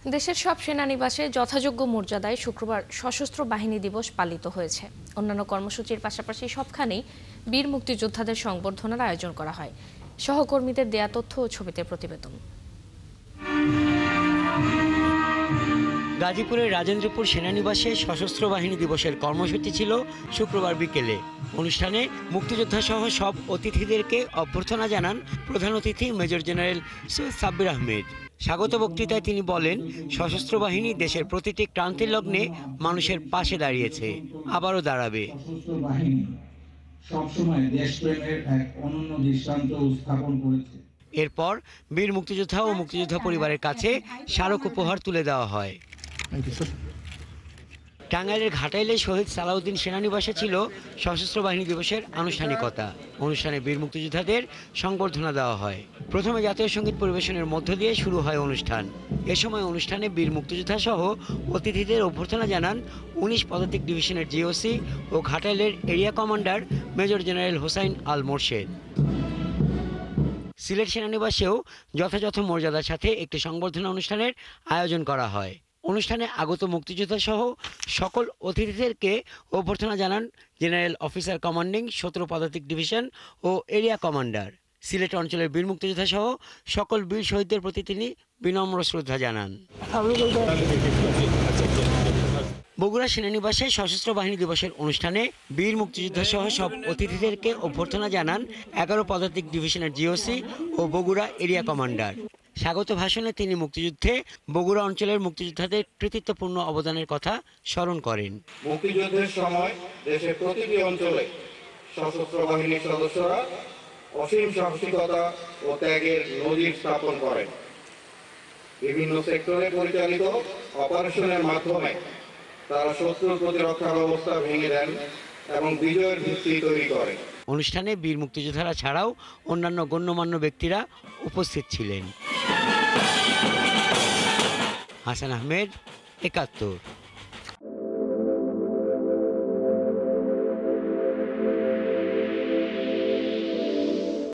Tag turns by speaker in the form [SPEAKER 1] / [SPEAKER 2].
[SPEAKER 1] দেশের সব সেনানিবাসে যথাযোগ্য মর্যাদায় শুক্রবার সশস্ত্র বাহিনী দিবস পালিত হয়েছে। অন্যান্য কর্মসূচির পাশাপাশি সবখানেই বীর মুক্তিযোদ্ধাদের সংবর্ধনার আয়োজন করা হয়। সহকর্মীদের দেয়া তথ্য ও ছবিতে প্রতিবেদন।
[SPEAKER 2] গাজীপুরের রাজেন্দ্রপুর সেনানিবাসে সশস্ত্র বাহিনী দিবসের কর্মসূচি ছিল শুক্রবার বিকেলে। অনুষ্ঠানে মুক্তিযোদ্ধা সহ সব অতিথিদেরকে অভ্যর্থনা জানান প্রধান অতিথি মেজর জেনারেল সৈয়দ সাব্বির আহমেদ। স্বাগত বক্তৃতায় তিনি বলেন, সশস্ত্র বাহিনী দেশের প্রতিটি ক্রান্তির লগ্নে মানুষের পাশে দাঁড়িয়েছে, আবারও দাঁড়াবে।
[SPEAKER 3] সশস্ত্র বাহিনী সবসময় দেশপ্রেমের এক অনন্য দৃষ্টান্ত স্থাপন করেছে।
[SPEAKER 2] এরপর বীর মুক্তিযোদ্ধা ও মুক্তিযোদ্ধা পরিবারের কাছে স্মারক উপহার তুলে দেওয়া হয়। টাঙ্গাইলের ঘাটাইলে শহীদ সালাউদ্দিন সেনানিবাসে ছিল সশস্ত্র বাহিনী দিবসের আনুষ্ঠানিকতা। অনুষ্ঠানে বীর মুক্তিযোদ্ধাদের সংবর্ধনা দেওয়া হয়। প্রথমে জাতীয় সঙ্গীত পরিবেশনের মধ্য দিয়ে শুরু হয় অনুষ্ঠান। এ সময় অনুষ্ঠানে বীর মুক্তিযোদ্ধা সহ অতিথিদের অভ্যর্থনা জানান ১৯ পদাতিক ডিভিশনের জিওসি ও ঘাটাইলের area commander major general Hossain Al Morshed. Sylhet সেনানিবাসেও যথাযথ মর্যাদার সাথে একটি সংবর্ধনা অনুষ্ঠানের আয়োজন করা হয়। অনুষ্ঠানে আগত মুক্তিযোদ্ধা সহ সকল অতিথিদেরকে অভ্যর্থনা জানান জেনারেল অফিসার কমান্ডিং ১৭ পদাতিক ডিভিশন ও এরিয়া কমান্ডার। সিলেট অঞ্চলের বীর মুক্তিযোদ্ধা সহ সকল বীর শহীদদের প্রতি তিনি বিনম্র শ্রদ্ধা জানান। বগুড়া সেনানিবাসে সশস্ত্র বাহিনী দিবসের অনুষ্ঠানে বীর মুক্তিযোদ্ধা সহ সব অতিথিদেরকে অভ্যর্থনা জানান ১১ পদাতিক ডিভিশনের জিওসি ও বগুড়া এরিয়া কমান্ডার। স্বাগত ভাষণে তিনি মুক্তিযুদ্ধে বগুড়া অঞ্চলের মুক্তিযোদ্ধাদের কৃতিত্বপূর্ণ অবদানের কথা স্মরণ করেন।
[SPEAKER 4] মুক্তিযুদ্ধের সময় দেশের প্রতিটি অঞ্চলে সশস্ত্র বাহিনীর সদস্যরা অসীম সাহসিকতা ও ত্যাগের নজির স্থাপন করেন। বিভিন্ন সেক্টরে পরিচালিত অপারেশনের মাধ্যমে তারা শত্রুর প্রতিরক্ষা ব্যবস্থা ভেঙে দেন এবং বিজয়ের ভিত্তি তৈরি করেন।
[SPEAKER 2] অনুষ্ঠানে বীর মুক্তিযোদ্ধারা ছাড়াও অন্যান্য গণ্যমান্য ব্যক্তিরা উপস্থিত ছিলেন। হাসান আহমেদ, ৭১।